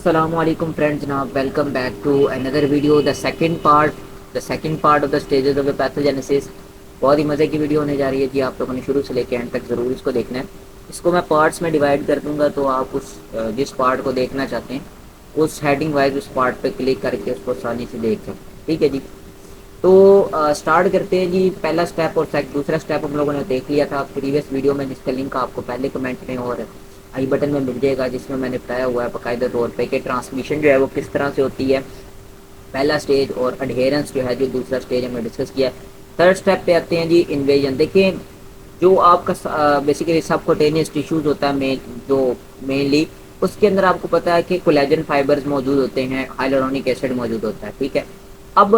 Assalamualaikum friends, जनाब welcome back to another video the second part of the stages of the pathogenesis. बहुत ही मज़े की video होने जा रही है जी। आप लोगों ने शुरू से लेकर एंड तक ज़रूर इसको देखना है। इसको मैं पार्ट्स में डिवाइड कर दूंगा, तो आप उस जिस पार्ट को देखना चाहते हैं उस हेडिंग वाइज उस पार्ट पे क्लिक करके उसको आसानी से देख सकते हैं। ठीक है जी। तो स्टार्ट करते हैं जी। पहला स्टेप और दूसरा स्टेप हम लोगों ने देख लिया था प्रीवियस वीडियो में, जिसका लिंक आपको पहले कमेंट में और आई बटन में मिल जाएगा, जिसमें मैंने बताया हुआ है बाकायदा तौर पे कि ट्रांसमिशन जो है वो किस तरह से होती है, पहला स्टेज, और अडहेरेंस जो है जो दूसरा स्टेज हमने डिस्कस किया। थर्ड स्टेप पे आते हैं जी, इन्वेजन। देखिए, जो आपका बेसिकली सबकोटेनियस टिश्यूज होता है जो मेनली उसके अंदर आपको पता है कि कोलेजन फाइबर्स मौजूद होते हैं, हाइलुरोनिक एसिड मौजूद होता है। ठीक है। अब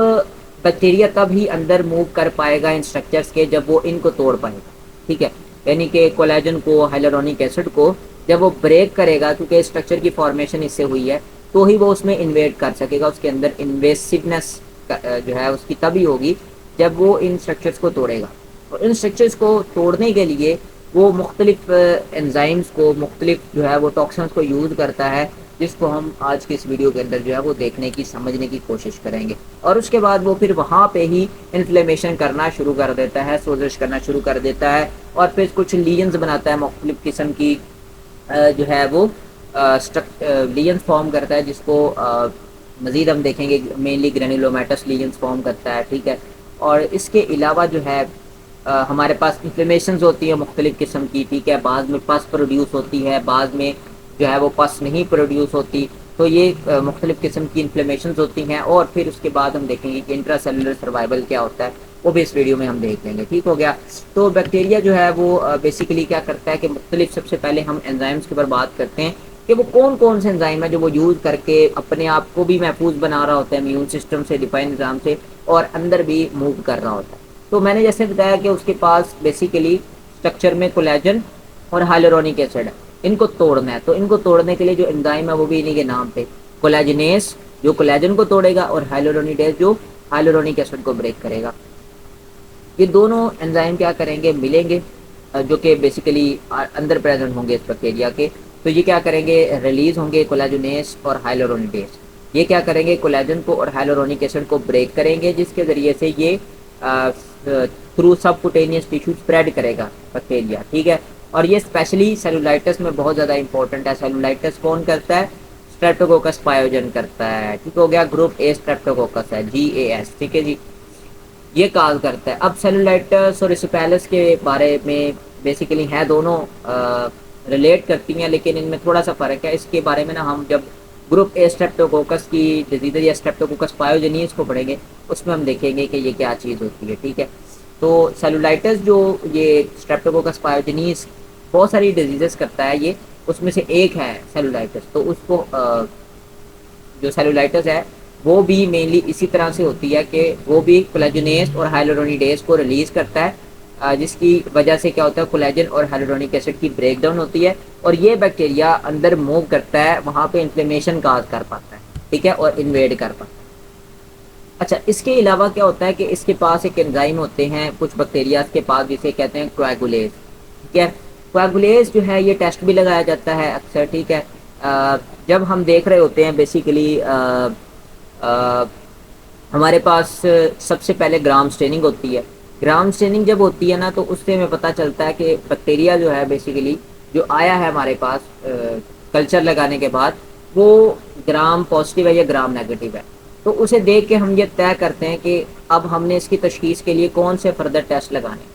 बैक्टीरिया तब ही अंदर मूव कर पाएगा इन स्ट्रक्चर्स के जब वो इनको तोड़ पाएगा। ठीक है। यानी कि कोलेजन को, हाइलुरोनिक एसिड को जब वो ब्रेक करेगा, क्योंकि स्ट्रक्चर की फॉर्मेशन इससे हुई है, तो ही वो उसमें इन्वेट कर सकेगा। उसके अंदर इन्वेसिवनेस जो है उसकी तभी होगी जब वो इन स्ट्रक्चर्स को तोड़ेगा। और इन स्ट्रक्चर्स को तोड़ने के लिए वो मुख्तलिफ एंजाइम्स को, मुख्तलिफ जो है वो टॉक्सिन्स को यूज़ करता है, जिसको हम आज की इस वीडियो के अंदर जो है वो देखने की, समझने की कोशिश करेंगे। और उसके बाद वो फिर वहाँ पे ही इन्फ्लेमेशन करना शुरू कर देता है, सोजिश करना शुरू कर देता है, और फिर कुछ लीजन्स बनाता है मुख्तलिफ किस्म की, जो है वो लीजन्स फॉर्म करता है, जिसको मज़ीद हम देखेंगे। मेनली ग्रेनुलोमेटस लीजन्स फॉर्म करता है। ठीक है। और इसके अलावा जो है हमारे पास इन्फ्लेमेशंस होती है मुख्तलिफ किस्म की। ठीक है। बाद में पस प्रोड्यूस होती है, बाद में जो है वो पस नहीं प्रोड्यूस होती। तो ये मुख्तलिफ किस्म की इन्फ्लेमेशंस होती हैं। और फिर उसके बाद हम देखेंगे कि इंट्रासेलुलर सर्वाइवल क्या होता है, वो भी इस वीडियो में हम देख लेंगे। ठीक हो गया। तो बैक्टीरिया जो है वो बेसिकली क्या करता है कि मुख्तलिफ, सबसे पहले हम एंजाइम्स के ऊपर बात करते हैं कि वो कौन कौन से एंजाइम है जो वो यूज़ करके अपने आप को भी महफूज बना रहा होता है इम्यून सिस्टम से, डिफाइन निज़ाम से, और अंदर भी मूव कर रहा होता है। तो मैंने जैसे बताया कि उसके पास बेसिकली स्ट्रक्चर में कोलेजन और हाइलुरोनिक एसिड है, इनको तोड़ना है। तो इनको तोड़ने के लिए जो एंजाइम है वो भी इन्हीं के नाम पे, कोलेजिनेस जो कोलेजन को तोड़ेगा, और हाइलुरोनिडेज जो हाइलुरोनिक एसिड को ब्रेक करेगा। ये दोनों एंजाइम क्या करेंगे, मिलेंगे, जो कि बेसिकली अंदर प्रेजेंट होंगे इस बैक्टीरिया के। तो ये क्या करेंगे, रिलीज होंगे कोलेजनेस और हाइलुरोनिडेज। ये क्या करेंगे, कोलेजन को और हाइलुरोनिक एसिड को ब्रेक करेंगे, जिसके ज़रिए से ये थ्रू सबकुटेनियस टिश्यू स्प्रेड करेगा बैक्टीरिया। ठीक है। और ये स्पेशली सेलुलाइटिस में बहुत ज़्यादा इंपॉर्टेंट है। सेलुलाइटिस कौन करता है, स्ट्रेप्टोकोकस पायोजन करता है। ठीक हो गया। ग्रुप ए स्ट्रेप्टोकोकस है, GAS। ठीक है जी। ये काज करता है। अब सेलुलाइटिस और रिसिपेलिस के बारे में बेसिकली है, दोनों रिलेट करती हैं, लेकिन इनमें थोड़ा सा फ़र्क है। इसके बारे में ना हम जब ग्रुप ए स्ट्रेप्टोकोकस की डिजीज़ या स्ट्रेप्टोकोकस पायोजेनियस को पढ़ेंगे, उसमें हम देखेंगे कि ये क्या चीज़ होती है। ठीक है। तो सेलुलाइटिस जो ये स्ट्रेप्टोकोकस पायोजेनियस बहुत सारी डिजीज़ करता है, ये उसमें से एक है सेलुलाइटिस। तो उसको जो सेलुलाइटिस है वो भी मेनली इसी तरह से होती है कि वो भी कोलेजनेस और हाइलुरोनिडेज को रिलीज करता है, जिसकी वजह से क्या होता है, कोलेजन और हाइलुरोनिक एसिड की ब्रेकडाउन होती है, और ये बैक्टीरिया अंदर मूव करता है, वहाँ पे इन्फ्लेमेशन काज कर पाता है। ठीक है। और इन्वेड कर पाता है। अच्छा, इसके अलावा क्या होता है कि इसके पास एक एंजाइम होते हैं कुछ बैक्टीरिया के पास, जिसे कहते हैं कोएगुलेज। ठीक है। कोएगुलेज जो है ये टेस्ट भी लगाया जाता है अक्सर। ठीक है। जब हम देख रहे होते हैं बेसिकली हमारे पास सबसे पहले ग्राम स्टेनिंग होती है। ग्राम स्टेनिंग जब होती है ना, तो उससे हमें पता चलता है कि बैक्टीरिया जो है बेसिकली जो आया है हमारे पास कल्चर लगाने के बाद, वो ग्राम पॉजिटिव है या ग्राम नेगेटिव है। तो उसे देख के हम ये तय करते हैं कि अब हमने इसकी तशखीस के लिए कौन से फर्दर टेस्ट लगाने।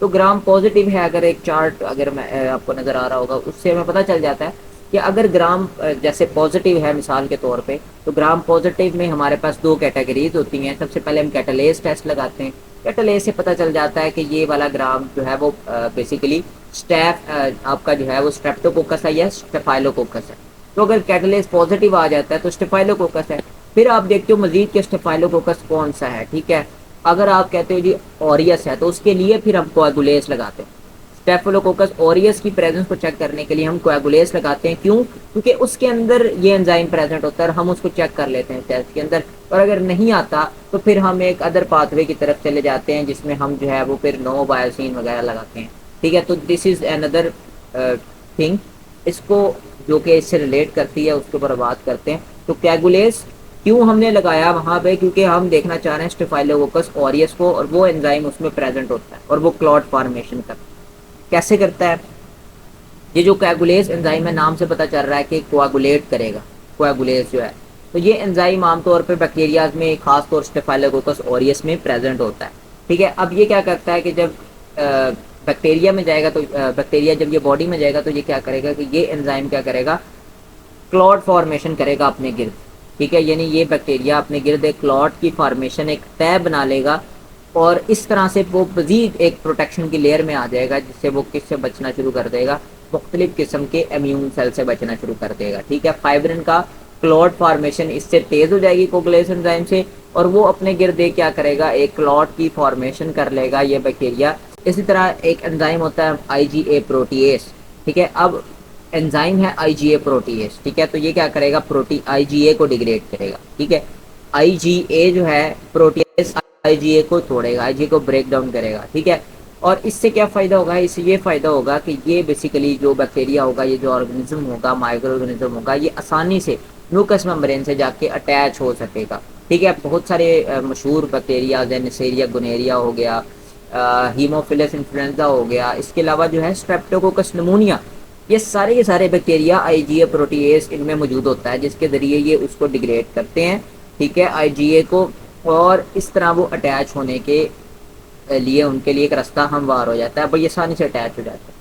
तो ग्राम पॉजिटिव है, अगर एक चार्ट अगर मैं आपको नज़र आ रहा होगा, उससे हमें पता चल जाता है कि अगर ग्राम जैसे पॉजिटिव है मिसाल के तौर पे, तो ग्राम पॉजिटिव में हमारे पास दो कैटेगरीज होती हैं। सबसे पहले हम कैटालेज टेस्ट लगाते हैं। कैटालेज से पता चल जाता है कि ये वाला ग्राम जो है वो बेसिकली आपका जो है वो स्ट्रेप्टोकोकस है या स्टेफाइलोकोकस है। तो अगर कैटालेज पॉजिटिव आ जाता है तो स्टेफाइलोकोकस है। फिर आप देखते हो मजीद के स्टेफाइलोकोकस कौन सा है। ठीक है। अगर आप कहते हो जी ऑरियस है, तो उसके लिए फिर हम कोएगुलेज लगाते हैं। स्टेफिलोकोकस ऑरियस की प्रेजेंस को चेक करने के लिए हम कोएगुलेज लगाते हैं। क्यों? क्योंकि उसके अंदर ये एंजाइम प्रेजेंट होता है, हम उसको चेक कर लेते हैं टेस्ट के अंदर। और अगर नहीं आता तो फिर हम एक अदर पाथवे की तरफ चले जाते हैं, जिसमें हम जो है वो फिर नो बायोसिन वगैरह लगाते हैं। ठीक है। तो दिस इज अनदर थिंग। इसको जो कि इससे रिलेट करती है उसके ऊपर बात करते हैं। तो कैगुलेस क्यों हमने लगाया वहाँ पे, क्योंकि हम देखना चाह रहे हैं स्टेफाइलोकोकस ऑरियस को, और वो एंजाइम उसमें प्रेजेंट होता है और वो क्लॉट फॉर्मेशन करता है। कैसे करता है? ये जो कोएगुलेस एंजाइम है, नाम से पता चल रहा है कि कोएगुलेट करेगा, कोएगुलेस जो है। तो ये एंजाइम आमतौर पर बैक्टीरियाज में, खासतौर स्टेफाइलोकोकस ऑरियस में प्रेजेंट होता है। ठीक है, अब ये क्या करता है कि जब बैक्टीरिया में जाएगा, तो बैक्टीरिया जब ये बॉडी में जाएगा तो ये क्या करेगा कि ये एंजाइम क्या करेगा, क्लॉट फॉर्मेशन करेगा अपने गिर्द। ठीक है, यानी ये बैक्टीरिया अपने गिर्द एक क्लॉट की फॉर्मेशन, एक तय बना लेगा, और इस तरह से वो मजीद एक प्रोटेक्शन की लेयर में आ जाएगा, जिससे वो किससे बचना शुरू कर देगा, मुख्तलिफ किस्म के इम्यून सेल से बचना शुरू कर देगा। ठीक है, फाइब्रिन का क्लॉट फॉर्मेशन इससे तेज हो जाएगी कोगुलेस एंजाइम से, और वो अपने गिर्द क्या करेगा, एक क्लॉट की फॉर्मेशन कर लेगा ये बैक्टीरिया। इसी तरह एक एंजाइम होता है IgA प्रोटीएस। ठीक है, अब एंजाइम है IgA प्रोटीएस। ठीक है, तो ये क्या करेगा, प्रोटी IgA को डिग्रेड करेगा। ठीक है, IgA जो है प्रोटीएस IgA को तोड़ेगा, IgA को ब्रेक डाउन करेगा। ठीक है, और इससे क्या फ़ायदा होगा, इससे ये फ़ायदा होगा कि ये बेसिकली जो बैक्टीरिया होगा, ये जो ऑर्गेनिज्म होगा, माइक्रो ऑर्गेनिज्म होगा, ये आसानी से म्यूकस मेम्ब्रेन से जाके अटैच हो सकेगा। ठीक है, बहुत सारे मशहूर बैक्टीरिया जैसे नेसेरिया गोनेरिया हो गया, हीमोफिलस इन्फ्लुएंजा हो गया, इसके अलावा जो है स्ट्रेप्टोकोकस निमोनिया, ये सारे के सारे बैक्टीरिया IgA प्रोटीएस इनमें मौजूद होता है, जिसके ज़रिए ये उसको डिग्रेड करते हैं। ठीक है, IgA को, और इस तरह वो अटैच होने के लिए उनके लिए एक रास्ता हमवार हो जाता है, भाई आसानी से अटैच हो जाता है।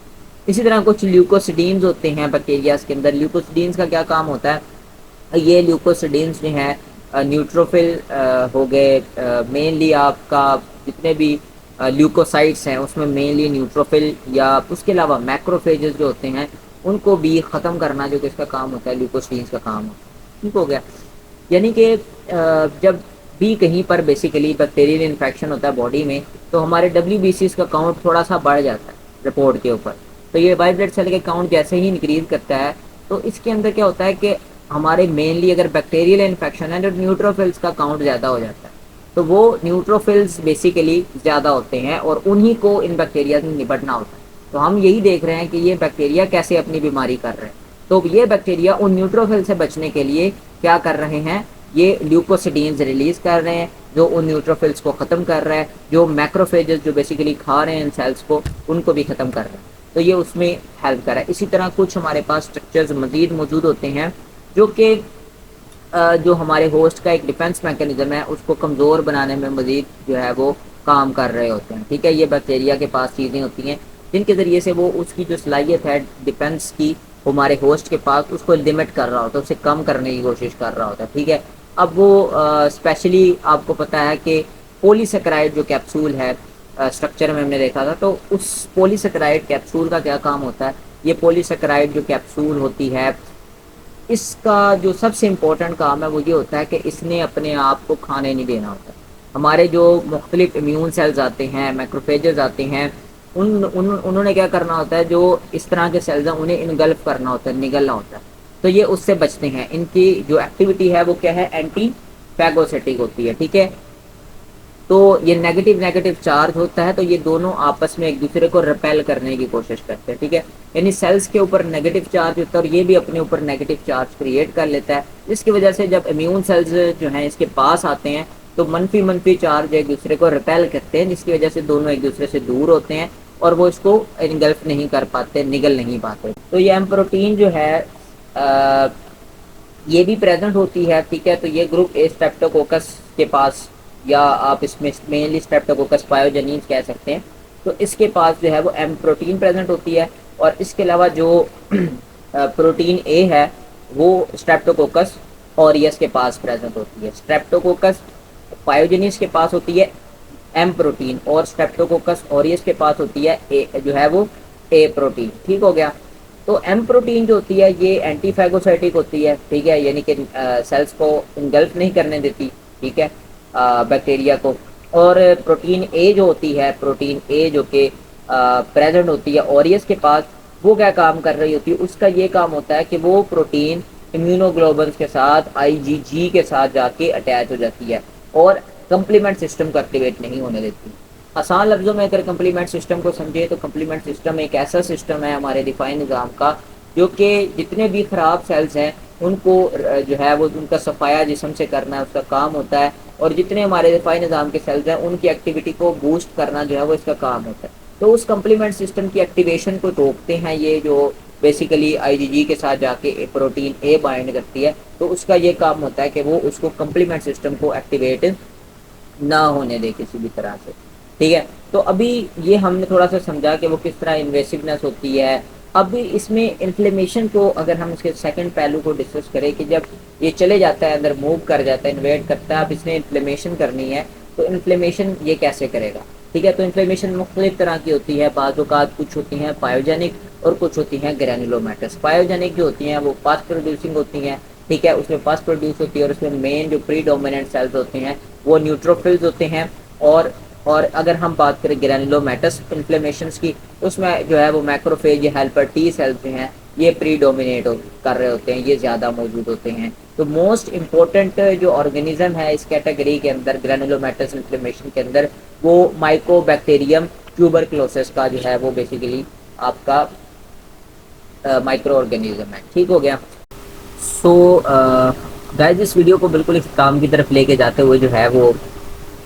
इसी तरह कुछ ल्यूकोसिडीन्स होते हैं बैक्टीरियाज के अंदर। ल्यूकोसिडीन्स का क्या काम होता है, ये ल्यूकोसिडीन्स जो हैं न्यूट्रोफिल हो गए, मेनली आपका जितने भी ल्यूकोसाइट्स हैं उसमें मेनली न्यूट्रोफिल, या उसके अलावा मैक्रोफेजेस जो होते हैं उनको भी ख़त्म करना जो कि इसका काम होता है, ल्यूकोसिडीन्स का काम होता है। ठीक हो गया, यानी कि जब भी कहीं पर बेसिकली बैक्टीरियल इन्फेक्शन होता है बॉडी में, तो हमारे WBCs का काउंट थोड़ा सा बढ़ जाता है रिपोर्ट के ऊपर। तो ये वाइट ब्लड सेल के काउंट जैसे ही इंक्रीज करता है, तो इसके अंदर क्या होता है कि हमारे मेनली अगर बैक्टीरियल इन्फेक्शन है, जो न्यूट्रोफिल्स का काउंट ज़्यादा हो जाता है, तो वो न्यूट्रोफिल्स बेसिकली ज़्यादा होते हैं और उन्हीं को इन बैक्टीरिया से निपटना होता है। तो हम यही देख रहे हैं कि ये बैक्टीरिया कैसे अपनी बीमारी कर रहे हैं। तो ये बैक्टीरिया उन न्यूट्रोफिल से बचने के लिए क्या कर रहे हैं, ये ल्यूकोसिडीन्स रिलीज कर रहे हैं, जो उन न्यूट्रोफिल्स को ख़त्म कर रहा है, जो मैक्रोफेजेस जो बेसिकली खा रहे हैं इन सेल्स को, उनको भी ख़त्म कर रहे हैं। तो ये उसमें हेल्प कर रहा है। इसी तरह कुछ हमारे पास स्ट्रक्चर्स मज़ीद मौजूद होते हैं जो कि जो हमारे होस्ट का एक डिफेंस मैकेनिज्म है उसको कमज़ोर बनाने में मज़ीद जो है वो काम कर रहे होते हैं। ठीक है, ये बैक्टीरिया के पास चीज़ें होती हैं जिनके ज़रिए से वो उसकी जो सलाहियत है डिफेंस की हमारे होस्ट के पास, उसको लिमिट कर रहा होता है, उसे कम करने की कोशिश कर रहा होता है। ठीक है, अब वो स्पेशली आपको पता है कि पॉलीसेकेराइड जो कैप्सूल है स्ट्रक्चर में हमने देखा था, तो उस पॉलीसेकेराइड कैप्सूल का क्या काम होता है, ये पॉलीसेकेराइड जो कैप्सूल होती है इसका जो सबसे इम्पोर्टेंट काम है वो ये होता है कि इसने अपने आप को खाने नहीं देना होता। हमारे जो मुख्तलिफ इम्यून सेल्स आते हैं, मैक्रोफेजेस आते हैं, उन्होंने क्या करना होता है, जो इस तरह के सेल्स हैं उन्हें इनगल्फ करना होता है, निगलना होता है। तो ये उससे बचते हैं, इनकी जो एक्टिविटी है वो क्या है, एंटी फैगोसिटिक होती है। ठीक है, तो ये नेगेटिव नेगेटिव चार्ज होता है, तो ये दोनों आपस में एक दूसरे को रिपेल करने की कोशिश करते हैं। ठीक है, यानी सेल्स के ऊपर नेगेटिव चार्ज होता है और ये भी अपने ऊपर नेगेटिव चार्ज क्रिएट कर लेता है, जिसकी वजह से जब इम्यून सेल्स जो हैं इसके पास आते हैं तो मनफी मनफी चार्ज एक दूसरे को रिपेल करते हैं, जिसकी वजह से दोनों एक दूसरे से दूर होते हैं और वो इसको इनगल्फ नहीं कर पाते, निगल नहीं पाते। तो ये एम प्रोटीन जो है ये भी प्रेजेंट होती है। ठीक है, तो ये ग्रुप ए स्ट्रेप्टोकोकस के पास, या आप इसमें मेनली स्ट्रेप्टोकोकस पायोजेनिस कह सकते हैं, तो इसके पास जो है वो एम प्रोटीन प्रेजेंट होती है। और इसके अलावा जो प्रोटीन ए है वो स्ट्रेप्टोकोकस ऑरियस के पास प्रेजेंट होती है। स्ट्रेप्टोकोकस पायोजेनिस के पास होती है एम प्रोटीन और स्ट्रेप्टोकोकस ऑरियस के पास होती है ए, जो है वो ए प्रोटीन। ठीक हो गया, तो एम प्रोटीन जो होती है ये एंटी फैगोसाइटिक होती है। ठीक है, यानी कि सेल्स को इनगल्फ नहीं करने देती। ठीक है, बैक्टीरिया को। और प्रोटीन ए जो होती है, प्रोटीन ए जो कि प्रेजेंट होती है ऑरियस के पास, वो क्या काम कर रही होती है, उसका ये काम होता है कि वो प्रोटीन इम्यूनोग्लोबुल्स के साथ IgG के साथ जाके अटैच हो जाती है और कंप्लीमेंट सिस्टम को एक्टिवेट नहीं होने देती। आसान लफ्ज़ों में अगर कंप्लीमेंट सिस्टम को समझे तो कंप्लीमेंट सिस्टम एक ऐसा सिस्टम है हमारे दिफाई निज़ाम का जो कि जितने भी ख़राब सेल्स हैं उनको जो है वो उनका सफाया जिस्म से करना उसका काम होता है, और जितने हमारे दफाई निज़ाम के सेल्स हैं उनकी एक्टिविटी को बूस्ट करना जो है वो इसका काम होता है। तो उस कम्प्लीमेंट सिस्टम की एक्टिवेशन को रोकते हैं ये जो बेसिकली आईजीजी के साथ जाके प्रोटीन ए बाइंड करती है, तो उसका ये काम होता है कि वो उसको कम्प्लीमेंट सिस्टम को एक्टिवेट ना होने दे किसी भी तरह से। ठीक है, तो अभी ये हमने थोड़ा सा समझा कि वो किस तरह इन्वेसिवनेस होती है। अभी इसमें इन्फ्लेमेशन को अगर हम इसके सेकंड पहलू को डिस्कस करें कि जब ये चले जाता है अंदर मूव कर जाता है इन्वेट करता है, अब इसने इन्फ्लेमेशन करनी है तो इन्फ्लेमेशन ये कैसे करेगा। ठीक है, तो इन्फ्लेमेशन मुख्तलिफ तरह की होती है, बाज़ कुछ होती हैं पायोजेनिक और कुछ होती हैं ग्रैनुलोमेटस। पायोजेनिक जो होती हैं वो फास्ट प्रोड्यूसिंग होती हैं, ठीक है, उसमें फास्ट प्रोड्यूस होती है और उसमें मेन जो प्रीडोमिनेंट सेल्स होते हैं वो न्यूट्रोफिल्स होते हैं। और अगर हम बात करें ग्रैनुलोमेटस इन्फ्लेमेशन की, उसमें जो है वो मैक्रोफेज या हेल्पर टी सेल्स जो हैं ये प्रीडोमिनेट कर रहे होते हैं, ये ज़्यादा मौजूद होते हैं। तो मोस्ट इम्पोर्टेंट जो ऑर्गेनिज्म है इस कैटेगरी के अंदर ग्रैनुलोमेटस इन्फ्लेमेशन के अंदर वो माइकोबैक्टीरियम ट्यूबरक्लोसिस का जो है वो बेसिकली आपका माइक्रो ऑर्गेनिज्म है। ठीक हो गया। सो गाइस इस वीडियो को बिल्कुल इख्तिताम की तरफ लेके जाते हुए जो है वो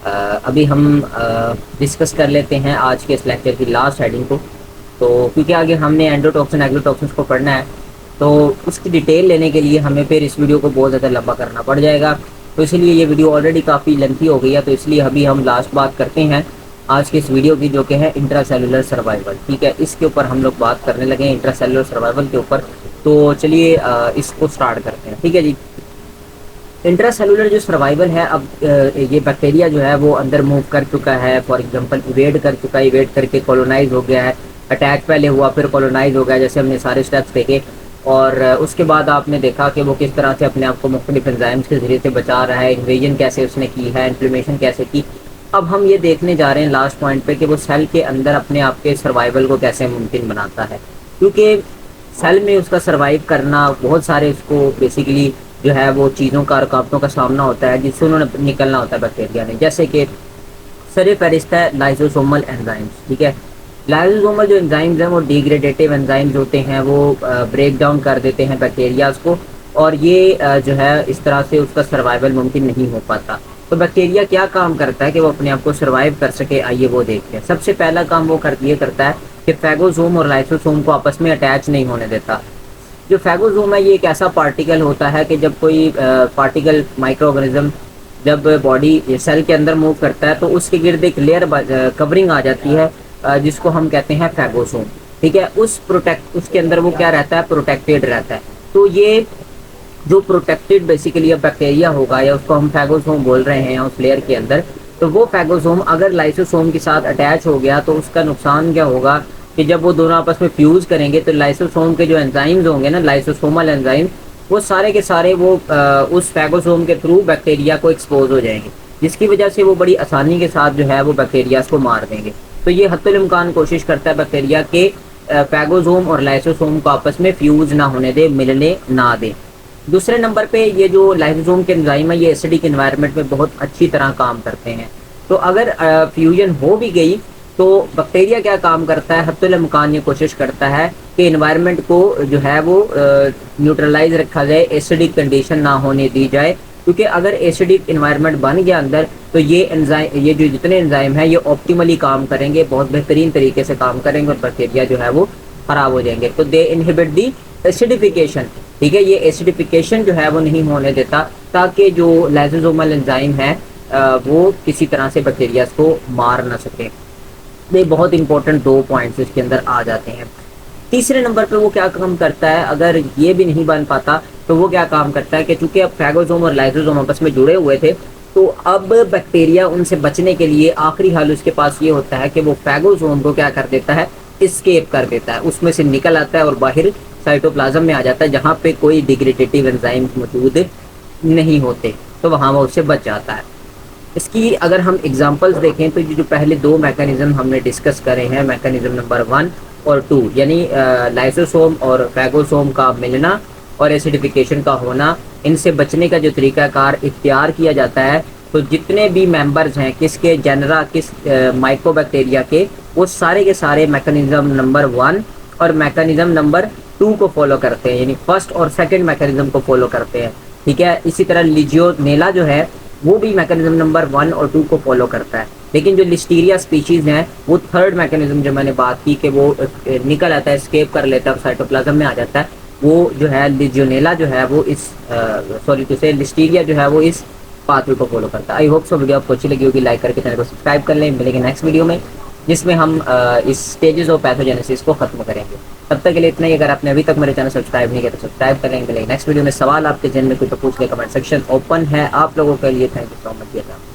अभी हम डिस्कस कर लेते हैं आज के इस लेक्चर की लास्ट हेडिंग को। तो क्योंकि आगे हमने एंडोटॉक्सिन एग्लोटॉक्सिन को पढ़ना है तो उसकी डिटेल लेने के लिए हमें फिर इस वीडियो को बहुत ज़्यादा लंबा करना पड़ जाएगा, तो इसलिए ये वीडियो ऑलरेडी काफ़ी लेंथी हो गई है। तो इसलिए अभी हम लास्ट बात करते हैं आज के इस वीडियो की, जो कि है इंट्रासेलुलर सर्वाइवल। ठीक है, इसके ऊपर हम लोग बात करने लगे हैं इंट्रासेलुलर सर्वाइवल के ऊपर। तो चलिए इसको स्टार्ट करते हैं। ठीक है जी, इंट्रासेलुलर जो सर्वाइवल है, अब ये बैक्टीरिया जो है वो अंदर मूव कर चुका है, फॉर एग्जांपल इवेड कर चुका है, इवेड करके कॉलोनाइज हो गया है, अटैक पहले हुआ फिर कॉलोनाइज हो गया, जैसे हमने सारे स्टेप्स देखे। और उसके बाद आपने देखा कि वो किस तरह से अपने आप को मुख्तलिफ एंजाइम्स के ज़रिए से बचा रहा है, इन्वेजन कैसे उसने की है, इन्फ्लेमेशन कैसे की। अब हम ये देखने जा रहे हैं लास्ट पॉइंट पे कि वो सेल के अंदर अपने आप के सर्वाइवल को कैसे मुमकिन बनाता है, क्योंकि सेल में उसका सर्वाइव करना बहुत सारे उसको बेसिकली जो है वो चीज़ों का रुकावटों का सामना होता है जिससे उन्होंने निकलना होता है बैक्टीरिया ने, जैसे कि सर फहरिस्त है लाइसोसोमल एंजाइम्स। ठीक है, लाइसोसोमल जो एंजाइम्स हैं वो डिग्रेडेटिव एंजाइम्स होते हैं, वो ब्रेक डाउन कर देते हैं बैक्टीरियाज को, और ये जो है इस तरह से उसका सर्वाइवल मुमकिन नहीं हो पाता। तो बैक्टीरिया क्या काम करता है कि वो अपने आप को सर्वाइव कर सके, आइए वो देखते हैं। सबसे पहला काम वो ये करता है कि फैगोसोम और लाइसोसोम को आपस में अटैच नहीं होने देता। जो फैगोसोम है ये एक ऐसा पार्टिकल होता है कि जब कोई पार्टिकल माइक्रो ऑर्गेनिज्म जब बॉडी सेल के अंदर मूव करता है तो उसके गिर्द एक लेयर कवरिंग आ जाती है जिसको हम कहते हैं फैगोसोम। ठीक है, उसके अंदर वो क्या रहता है, प्रोटेक्टेड रहता है। तो ये जो प्रोटेक्टेड बेसिकली बैक्टीरिया होगा या उसको हम फैगोसोम बोल रहे हैं उस लेयर के अंदर, तो वो फैगोसोम अगर लाइसोसोम के साथ अटैच हो गया तो उसका नुकसान क्या होगा कि जब वो दोनों आपस में फ्यूज़ करेंगे तो लाइसोसोम के जो एंजाइम्स होंगे ना, लाइसोसोमल एंजाइम, वो सारे के सारे वो उस फैगोसोम के थ्रू बैक्टीरिया को एक्सपोज हो जाएंगे, जिसकी वजह से वो बड़ी आसानी के साथ जो है वो बैक्टीरिया को मार देंगे। तो ये हत्तुल इम्कान कोशिश करता है बैक्टीरिया के फैगोसोम और लाइसोसोम को आपस में फ्यूज़ ना होने दे, मिलने ना दे। दूसरे नंबर पे ये जो लाइसोसोम के एंजाइम है ये एसिडिक एनवायरनमेंट में बहुत अच्छी तरह काम करते हैं। तो अगर फ्यूजन हो भी गई तो बैक्टीरिया क्या काम करता है, हत्तुल इम्कान ये कोशिश करता है कि एनवायरनमेंट को जो है वो न्यूट्रलाइज रखा जाए, एसिडिक कंडीशन ना होने दी जाए, क्योंकि अगर एसिडिक एनवायरनमेंट बन गया अंदर तो ये जो जितने एंजाइम हैं ये ऑप्टिमली काम करेंगे, बहुत बेहतरीन तरीके से काम करेंगे और बैक्टीरिया जो है वो ख़राब हो जाएंगे। तो दे इनहिबिट दी एसिडिफिकेशन। ठीक है, ये एसिडिफिकेशन जो है वो नहीं होने देता ताकि जो लाइसोसोमल एंजाइम है वो किसी तरह से बैक्टीरिया को मार ना सके। ये बहुत इंपॉर्टेंट 2 पॉइंट्स इसके अंदर आ जाते हैं। तीसरे नंबर पे वो क्या काम करता है, अगर ये भी नहीं बन पाता तो वो क्या काम करता है कि चूंकि अब फैगोसोम और लाइसोसोम आपस में जुड़े हुए थे तो अब बैक्टीरिया उनसे बचने के लिए आखिरी हल उसके पास ये होता है कि वो फैगोसोम को क्या कर देता है, एस्केप कर देता है, उसमें से निकल आता है और बाहर साइटोप्लाज्म में आ जाता है जहाँ पे कोई डिग्रेडेटिव एंजाइम मौजूद नहीं होते, तो वहाँ वो उससे बच जाता है। इसकी अगर हम एग्जांपल्स देखें तो ये जो पहले 2 मैकेनिज्म हमने डिस्कस करे हैं, मैकेनिज्म नंबर 1 और 2, यानी लाइसोसोम और फैगोसोम का मिलना और एसिडिफिकेशन का होना, इनसे बचने का जो तरीकाकार इख्तियार किया जाता है, तो जितने भी मेंबर्स हैं किसके जेनरा किस माइकोबैक्टीरिया के, वो सारे के सारे मैकेनिज्म नंबर 1 और मैकेनिज्म नंबर 2 को फॉलो करते हैं, यानी फर्स्ट और सेकंड मैकेनिज्म को फॉलो करते हैं, ठीक है। इसी तरह लिजियोनेला जो है वो भी मैकेनिज्म नंबर 1 और 2 को फॉलो करता है, लेकिन जो लिस्टीरिया स्पीशीज हैं वो थर्ड मैकेनिज्म जो मैंने बात की कि वो निकल आता है, स्केप कर लेता है, साइटोप्लाज्म में आ जाता है, वो जो है लिजियोनेला जो है वो इस सॉरी टू से लिस्टीरिया जो है वो इस पाथवे को फॉलो करता है। आई होप सो वीडियो आपको अच्छी लगी होगी, लाइक करके चैनल को सब्सक्राइब कर लें। मिलेंगे नेक्स्ट वीडियो में जिसमें हम इस स्टेजेस ऑफ पैथोजेनेसिस को खत्म करेंगे। तब तक के लिए इतना ही। अगर आपने अभी तक मेरे चैनल सब्सक्राइब नहीं किया तो सब्सक्राइब कर लेंगे। नेक्स्ट वीडियो में सवाल आपके जहन में कोई तो पूछ ले, कमेंट सेक्शन ओपन है आप लोगों के लिए। Thank you so much.